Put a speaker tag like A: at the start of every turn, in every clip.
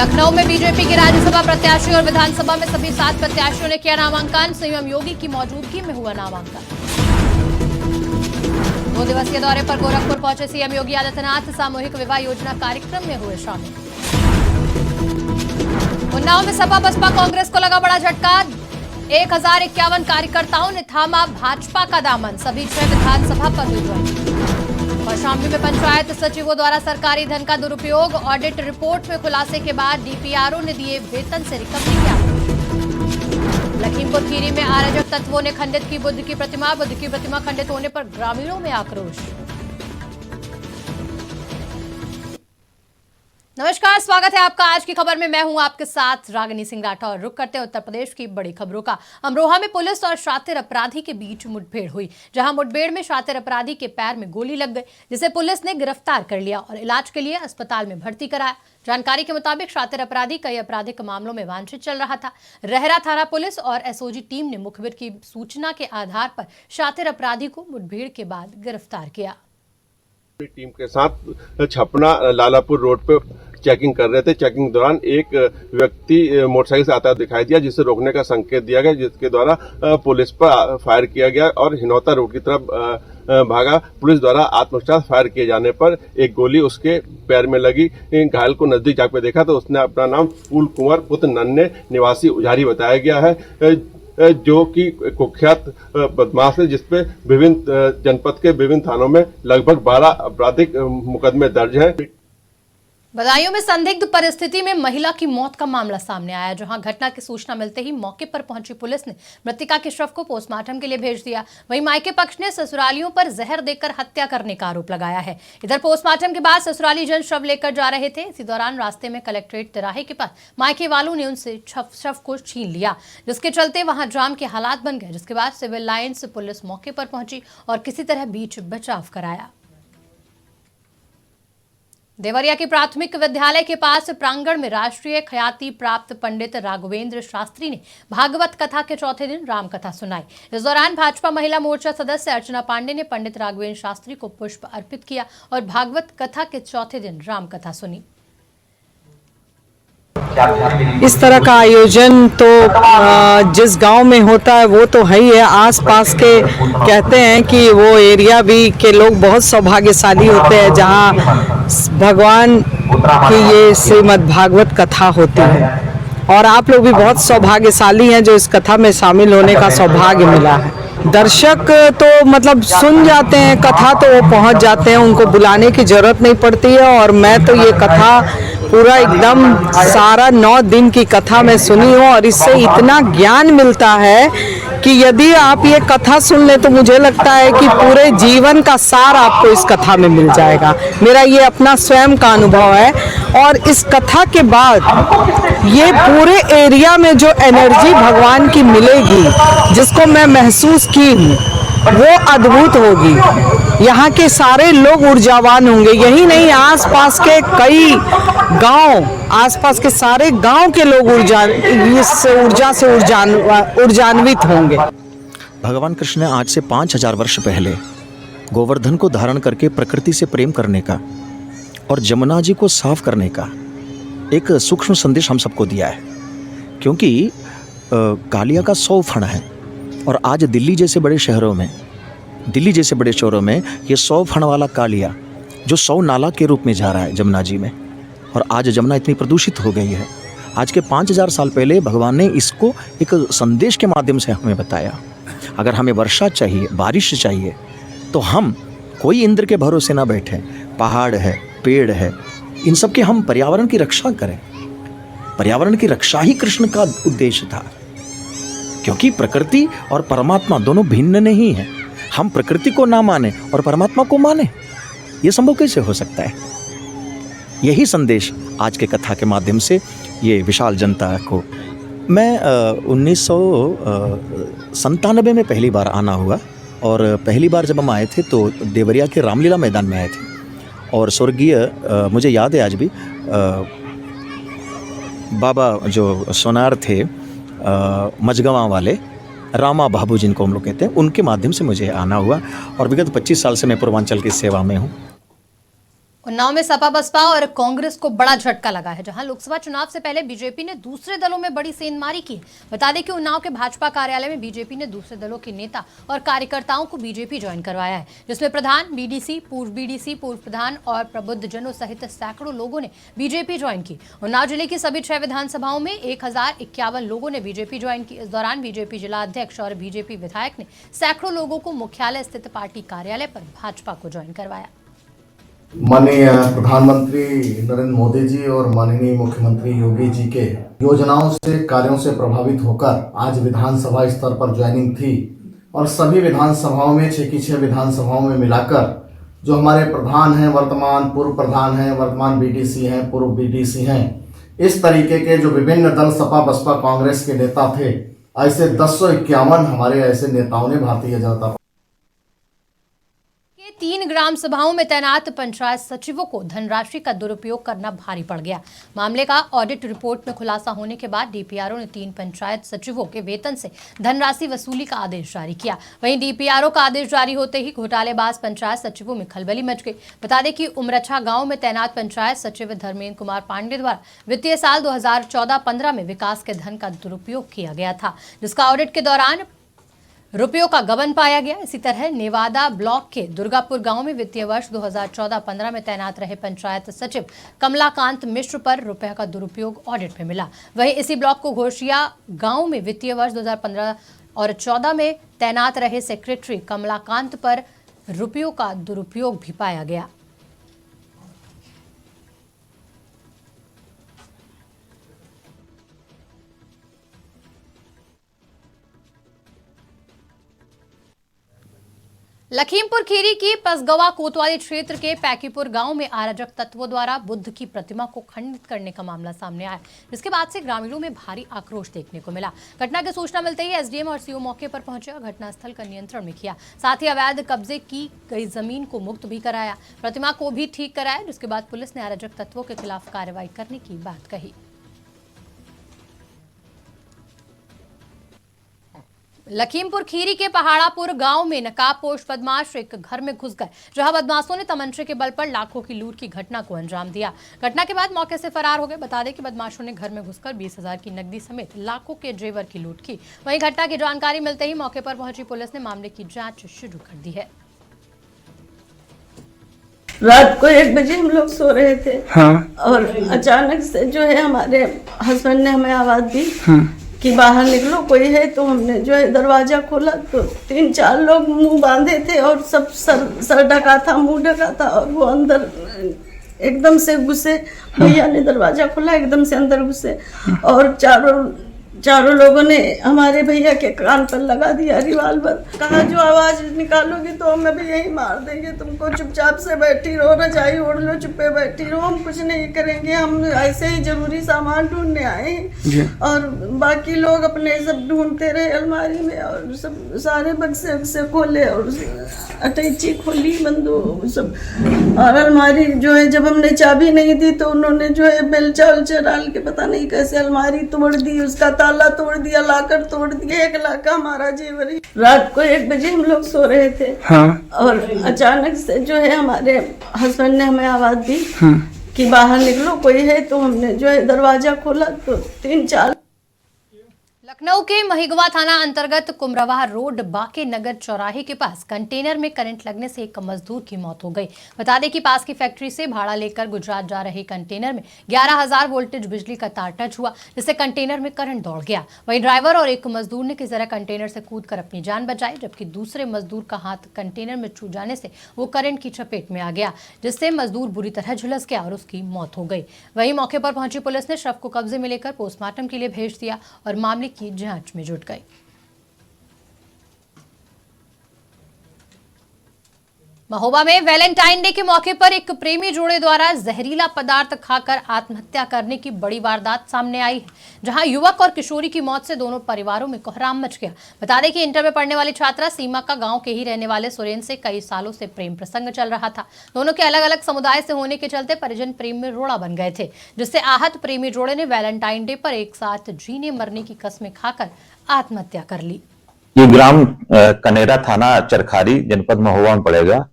A: लखनऊ में बीजेपी के राज्यसभा प्रत्याशी और विधानसभा में सभी 7 प्रत्याशियों ने किया नामांकन। सीएम योगी की मौजूदगी में हुआ नामांकन। 2 दिवसीय दौरे पर गोरखपुर पहुंचे सीएम योगी आदित्यनाथ। सामूहिक विवाह योजना कार्यक्रम में हुए शामिल। उन्नाव में सपा बसपा कांग्रेस को लगा बड़ा झटका। 1051 कार्यकर्ताओं ने थामा भाजपा का दामन। सभी 6 विधानसभा पर हुई ज्वाइन। कौशाम्बी में पंचायत सचिवों द्वारा सरकारी धन का दुरुपयोग। ऑडिट रिपोर्ट में खुलासे के बाद डीपीआरओ ने दिए वेतन से रिकवरी किया। लखीमपुर खीरी में अराजक तत्वों ने खंडित की बुद्ध की प्रतिमा। बुद्ध की प्रतिमा खंडित होने पर ग्रामीणों में आक्रोश। नमस्कार, स्वागत है आपका आज की खबर में। मैं हूं आपके साथ रागिनी सिंह राठौर। रुक करते हैं उत्तर प्रदेश की बड़ी खबरों का। अमरोहा में पुलिस और शातिर अपराधी के बीच मुठभेड़ हुई, जहां मुठभेड़ में शातिर अपराधी के पैर में गोली लग गई, जिसे पुलिस ने गिरफ्तार कर लिया और इलाज के लिए अस्पताल में भर्ती कराया। जानकारी के मुताबिक शातिर अपराधी कई आपराधिक मामलों में वांछित चल रहा था। रहरा थाना पुलिस और एसओजी टीम ने मुखबिर की सूचना के आधार पर शातिर अपराधी को मुठभेड़ के बाद गिरफ्तार किया।
B: टीम के साथ छपना लालापुर रोड पे चेकिंग कर रहे थे। चेकिंग के दौरान एक व्यक्ति मोटरसाइकिल से आता दिखाई दिया, जिसे रोकने का संकेत दिया गया, जिसके द्वारा पुलिस पर फायर किया गया और हिनौता रोड की तरफ भागा। पुलिस द्वारा आत्मरक्षा फायर किए जाने पर एक गोली उसके पैर में लगी। घायल को नजदीक जाकर देखा तो उसने अपना नाम फूल कुंवर पुत्र नन्हे निवासी उजारी बताया गया है, जो कि कुख्यात बदमाश है, जिसपे विभिन्न जनपद के विभिन्न थानों में लगभग 12 आपराधिक मुकदमे दर्ज हैं।
A: बदायूं में संदिग्ध परिस्थिति में महिला की मौत का मामला सामने आया, जहां घटना की सूचना मिलते ही मौके पर पहुंची पुलिस ने मृतका के शव को पोस्टमार्टम के लिए भेज दिया। वहीं मायके पक्ष ने ससुरालियों पर जहर देकर हत्या करने का आरोप लगाया है। इधर पोस्टमार्टम के बाद ससुराली जन शव लेकर जा रहे थे। इसी दौरान रास्ते में कलेक्ट्रेट तिराहे के पास मायके वालों ने उनसे शव को छीन लिया, जिसके चलते वहां जाम के हालात बन गए। जिसके बाद सिविल लाइन्स पुलिस मौके पर पहुंची और किसी तरह बीच बचाव कराया। देवरिया के प्राथमिक विद्यालय के पास प्रांगण में राष्ट्रीय ख्याति प्राप्त पंडित राघवेंद्र शास्त्री ने भागवत कथा के चौथे दिन रामकथा सुनाई। इस दौरान भाजपा महिला मोर्चा सदस्य अर्चना पांडे ने पंडित राघवेंद्र शास्त्री को पुष्प अर्पित किया और भागवत कथा के चौथे दिन रामकथा सुनी।
C: इस तरह का आयोजन तो जिस गांव में होता है वो तो है ही है। आसपास के कहते हैं कि वो एरिया भी के लोग बहुत सौभाग्यशाली होते हैं जहां भगवान की ये श्रीमद् भागवत कथा होती है, और आप लोग भी बहुत सौभाग्यशाली हैं जो इस कथा में शामिल होने का सौभाग्य मिला है। दर्शक तो मतलब सुन जाते हैं कथा, तो वो पहुंच जाते हैं, उनको बुलाने की जरूरत नहीं पड़ती है। और मैं तो ये कथा पूरा एकदम सारा 9 दिन की कथा मैं सुनी हूँ, और इससे इतना ज्ञान मिलता है कि यदि आप ये कथा सुन ले तो मुझे लगता है कि पूरे जीवन का सार आपको इस कथा में मिल जाएगा। मेरा ये अपना स्वयं का अनुभव है। और इस कथा के बाद ये पूरे एरिया में जो एनर्जी भगवान की मिलेगी, जिसको मैं महसूस की हूँ, वो अद्भुत होगी। यहाँ के सारे लोग ऊर्जावान होंगे। यही नहीं, आसपास के कई गांव, आसपास के सारे गांव के लोग इस ऊर्जा से ऊर्जान्वित होंगे।
D: भगवान कृष्ण ने आज से 5000 वर्ष पहले गोवर्धन को धारण करके प्रकृति से प्रेम करने का और जमुना जी को साफ करने का एक सूक्ष्म संदेश हम सबको दिया है। क्योंकि कालिया का 100 फण है, और आज दिल्ली जैसे बड़े शहरों में ये 100 फण वाला कालिया जो 100 नाला के रूप में जा रहा है जमुना जी में, और आज जमुना इतनी प्रदूषित हो गई है। आज के 5000 साल पहले भगवान ने इसको एक संदेश के माध्यम से हमें बताया। अगर हमें वर्षा चाहिए, बारिश चाहिए, तो हम कोई इंद्र के भरोसे ना बैठे। पहाड़ है, पेड़ है, इन सब के हम पर्यावरण की रक्षा करें। पर्यावरण की रक्षा ही कृष्ण का उद्देश्य था, क्योंकि प्रकृति और परमात्मा दोनों भिन्न नहीं है। हम प्रकृति को ना माने और परमात्मा को माने, ये संभव कैसे हो सकता है? यही संदेश आज के कथा के माध्यम से ये विशाल जनता को। मैं 1997 में पहली बार आना हुआ, और पहली बार जब हम आए थे तो देवरिया के रामलीला मैदान में आए थे, और स्वर्गीय मुझे याद है आज भी बाबा जो सोनार थे मजगवा वाले, रामा बाबू जिनको हम लोग कहते हैं, उनके माध्यम से मुझे आना हुआ। और विगत 25 साल से मैं पूर्वांचल की सेवा में हूँ।
A: उन्नाव में सपा बसपा और कांग्रेस को बड़ा झटका लगा है, जहां लोकसभा चुनाव से पहले बीजेपी ने दूसरे दलों में बड़ी सेंधमारी की। बता दें कि उन्नाव के भाजपा कार्यालय में बीजेपी ने दूसरे दलों के नेता और कार्यकर्ताओं को बीजेपी ज्वाइन करवाया है, जिसमें प्रधान, बीडीसी, पूर्व प्रधान और प्रबुद्धजनों सहित सैकड़ों लोगों ने बीजेपी ज्वाइन की। उन्नाव जिले की सभी 6 विधानसभाओं में 1051 लोगों ने बीजेपी ज्वाइन की। इस दौरान बीजेपी जिला अध्यक्ष और बीजेपी विधायक ने सैकड़ों लोगों को मुख्यालय स्थित पार्टी कार्यालय पर भाजपा को ज्वाइन करवाया।
E: माननीय प्रधानमंत्री नरेंद्र मोदी जी और माननीय मुख्यमंत्री योगी जी के योजनाओं से कार्यों से प्रभावित होकर आज विधानसभा स्तर पर ज्वाइनिंग थी और सभी विधानसभाओं में 6 की 6 विधानसभाओं में मिलाकर जो हमारे प्रधान हैं, वर्तमान पूर्व प्रधान हैं, वर्तमान बीडीसी हैं, पूर्व बीडीसी हैं, इस तरीके के जो विभिन्न दल सपा बसपा कांग्रेस के नेता थे, ऐसे 1051 हमारे ऐसे नेताओं ने भारतीय जनता
A: 3 ग्राम सभाओं में तैनात पंचायत सचिवों को धनराशि का दुरुपयोग करना भारी पड़ गया। मामले का ऑडिट रिपोर्ट में खुलासा होने के बाद डीपीआरओ ने 3 पंचायत सचिवों के वेतन से धनराशि वसूली का आदेश जारी किया। वहीं डीपीआरओ का आदेश जारी होते ही घोटालेबाज पंचायत सचिवों में खलबली मच गई। बता दें कि उमरछा गांव में तैनात पंचायत सचिव धर्मेंद्र कुमार पांडे द्वारा वित्तीय साल 2014-15 में विकास के धन का दुरुपयोग किया गया था, जिसका ऑडिट के दौरान रुपयों का गबन पाया गया। इसी तरह नेवादा ब्लॉक के दुर्गापुर गांव में वित्तीय वर्ष 2014-15 में तैनात रहे पंचायत सचिव कमलाकांत मिश्र पर रुपए का दुरुपयोग ऑडिट में मिला। वहीं इसी ब्लॉक को घोषिया गांव में वित्तीय वर्ष 2015 और 14 में तैनात रहे सेक्रेटरी कमलाकांत पर रुपयों का दुरुपयोग भी पाया गया। लखीमपुर खीरी की पसगवा कोतवाली क्षेत्र के पैकीपुर गांव में अराजक तत्वों द्वारा बुद्ध की प्रतिमा को खंडित करने का मामला सामने आया, जिसके बाद से ग्रामीणों में भारी आक्रोश देखने को मिला। घटना की सूचना मिलते ही एसडीएम और सीओ मौके पर पहुंचे और घटनास्थल का नियंत्रण में किया। साथ ही अवैध कब्जे की गई जमीन को मुक्त भी कराया, प्रतिमा को भी ठीक कराया, जिसके बाद पुलिस ने अराजक तत्वों के खिलाफ कार्रवाई करने की बात कही। लखीमपुर खीरी के पहाड़ापुर गांव में नकाबपोश बदमाश एक घर में घुस गए, जहां बदमाशों ने तमंचे के बल पर लाखों की लूट की घटना को अंजाम दिया। घटना के बाद मौके से फरार हो गए। बता दें कि बदमाशों ने घर में घुसकर 20,000 की नकदी समेत लाखों के जेवर की लूट की। वहीं घटना की जानकारी मिलते ही मौके पर पहुंची पुलिस ने मामले की जांच शुरू कर दी है।
F: रात को 1 बजे हम लोग सो रहे थे। और अचानक से जो है हमारे हस्बैंड ने हमें आवाज दी कि बाहर निकलो, कोई है। तो हमने जो है दरवाजा खोला तो 3-4 लोग मुंह बांधे थे और सब सर ढका था, मुंह ढका था, और वो अंदर एकदम से घुसे। भैया ने दरवाजा खोला, एकदम से अंदर घुसे और चारों लोगों ने हमारे भैया के कान पर लगा दिया रिवाल्वर। कहा जो आवाज निकालोगी तो हम अभी यही मार देंगे तुमको, चुपचाप से बैठी रहो, रजाई ओढ़ लो, चुप्पे बैठी रहो, हम कुछ नहीं करेंगे, हम ऐसे ही जरूरी सामान ढूंढने आए हैं। और बाकी लोग अपने सब ढूंढते रहे अलमारी में और सब सारे बक्से खोले और अटैची खोली, बंदूक सब। और अलमारी जो है जब हमने चाबी नहीं दी तो उन्होंने जो है बेलचा उलचा डाल के पता नहीं कैसे अलमारी तोड़ दी, उसका ताला तोड़ दिया, लाकर तोड़ दिया, 1 लाख का हमारा जेवर। रात को 1 बजे हम लोग सो रहे थे। और अचानक से जो है हमारे हस्बैंड ने हमें आवाज दी कि बाहर निकलो, कोई है। तो हमने जो है दरवाजा खोला तो 3-4
A: लखनऊ के महिगवा थाना अंतर्गत कुमरवाह रोड बाके नगर चौराहे के पास कंटेनर में करंट लगने से एक मजदूर की मौत हो गई। बता दें कि पास की फैक्ट्री से भाड़ा लेकर गुजरात जा रहे कंटेनर में 11,000 वोल्टेज बिजली का तार टच हुआ, जिससे कंटेनर में करंट दौड़ गया। वहीं ड्राइवर और एक मजदूर ने किसी तरह कंटेनर से कूदकर अपनी जान बचाई, जबकि दूसरे मजदूर का हाथ कंटेनर में छू जाने से वो करंट की चपेट में आ गया, जिससे मजदूर बुरी तरह झुलस गया और उसकी मौत हो गई। वहीं मौके पर पहुंची पुलिस ने शव को कब्जे में लेकर पोस्टमार्टम के लिए भेज दिया और मामले की जांच में जुट गई। महोबा में वैलेंटाइन डे के मौके पर एक प्रेमी जोड़े द्वारा जहरीला पदार्थ खाकर आत्महत्या करने की बड़ी वारदात सामने आई है, जहां युवक और किशोरी की मौत से दोनों परिवारों में कोहराम मच गया। बता दें कि इंटर में पढ़ने वाली छात्रा सीमा का गांव के ही रहने वाले सुरेंद्र से कई सालों से प्रेम प्रसंग चल रहा था। दोनों के अलग अलग समुदाय से होने के चलते परिजन प्रेम में रोड़ा बन गए थे, जिससे आहत प्रेमी जोड़े ने वैलेंटाइन डे पर एक साथ जीने मरने की कस्में खाकर आत्महत्या कर ली।
G: ये ग्राम कनेरा थाना चरखारी जनपद महोबा में पड़ेगा।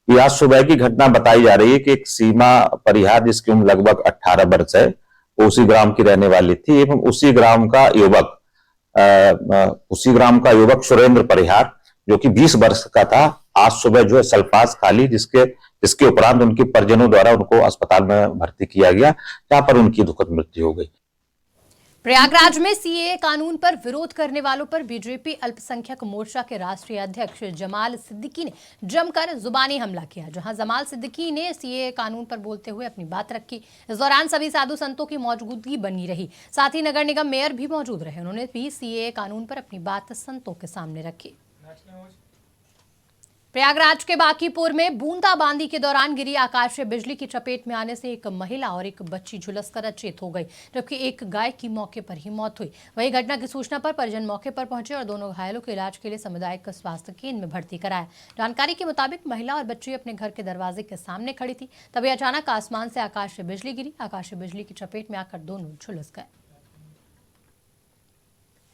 G: ये आज सुबह की घटना बताई जा रही है कि एक सीमा परिहार जिसकी उम्र लगभग 18 वर्ष है, वो उसी ग्राम की रहने वाली थी एवं उसी ग्राम का युवक सुरेंद्र परिहार जो कि 20 वर्ष का था, आज सुबह जो है सल्फास खाली, जिसके उपरांत उनके परिजनों द्वारा उनको अस्पताल में भर्ती किया गया, जहां पर उनकी दुखद मृत्यु हो गई।
A: प्रयागराज में सीएए कानून पर विरोध करने वालों पर बीजेपी अल्पसंख्यक मोर्चा के राष्ट्रीय अध्यक्ष जमाल सिद्दीकी ने जमकर जुबानी हमला किया। जहां जमाल सिद्दीकी ने सीएए कानून पर बोलते हुए अपनी बात रखी। इस दौरान सभी साधु संतों की मौजूदगी बनी रही, साथ ही नगर निगम मेयर भी मौजूद रहे। उन्होंने भी सीएए कानून पर अपनी बात संतों के सामने रखी। प्रयागराज के बांकीपुर में बूंदाबांदी के दौरान गिरी आकाशीय बिजली की चपेट में आने से एक महिला और एक बच्ची झुलसकर अचेत हो गई, जबकि एक गाय की मौके पर ही मौत हुई। वहीं घटना की सूचना पर परिजन मौके पर पहुंचे और दोनों घायलों के इलाज के लिए सामुदायिक स्वास्थ्य केंद्र में भर्ती कराया। जानकारी के मुताबिक महिला और बच्ची अपने घर के दरवाजे के सामने खड़ी थी, तभी अचानक आसमान से आकाशीय बिजली गिरी। आकाशीय बिजली की चपेट में आकर दोनों झुलस गए।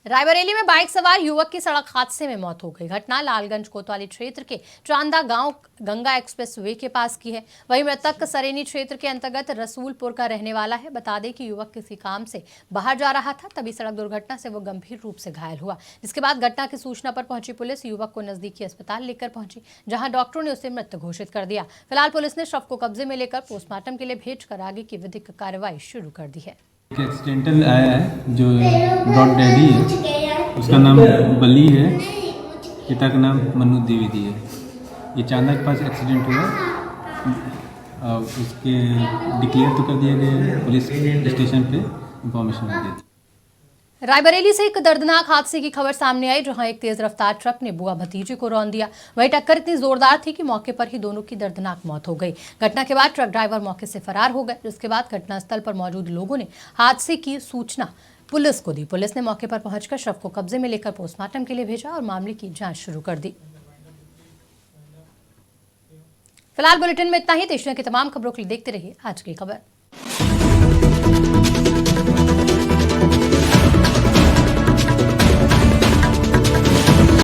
A: रायबरेली में बाइक सवार युवक की सड़क हादसे में मौत हो गई। घटना लालगंज कोतवाली क्षेत्र के चांदा गांव गंगा एक्सप्रेस वे के पास की है। वहीं मृतक सरेनी क्षेत्र के अंतर्गत रसूलपुर का रहने वाला है। बता दें कि युवक किसी काम से बाहर जा रहा था, तभी सड़क दुर्घटना से वो गंभीर रूप से घायल हुआ। जिसके बाद घटना की सूचना पर पहुंची पुलिस युवक को नजदीकी अस्पताल लेकर पहुंची, जहां डॉक्टरों ने उसे मृत घोषित कर दिया। फिलहाल पुलिस ने शव को कब्जे में लेकर पोस्टमार्टम के लिए भेजकर आगे की विधिक कार्रवाई शुरू कर दी है।
H: एक एक्सीडेंटल आया है जो ब्रॉड डैडी है, उसका नाम बली है, पिता का नाम मनु द्विवेदी है। ये चांदा के पास एक्सीडेंट हुआ, उसके डिक्लेयर तो कर दिया गया है, पुलिस स्टेशन पे इंफॉर्मेशन दे दी।
A: रायबरेली से एक दर्दनाक हादसे की खबर सामने आई, जहां एक तेज रफ्तार ट्रक ने बुआ भतीजे को रौंद दिया। वहीं टक्कर इतनी जोरदार थी कि मौके पर ही दोनों की दर्दनाक मौत हो गई। घटना के बाद ट्रक ड्राइवर मौके से फरार हो गए, जिसके बाद घटनास्थल पर मौजूद लोगों ने हादसे की सूचना पुलिस को दी। पुलिस ने मौके पर पहुंचकर शव को कब्जे में लेकर पोस्टमार्टम के लिए भेजा और मामले की जांच शुरू कर दी। फिलहाल बुलेटिन में इतना ही। देश की तमाम खबरों के लिए देखते रहिए आज की खबर।